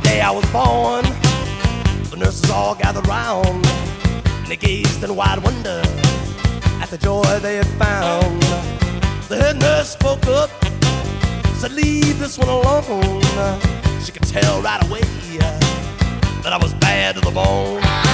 day I was born, the nurses all gathered round, and they gazed in wide wonder at the joy they had found. The head nurse spoke up, said, "Leave this one alone." She could tell right away that I was bad to the bone.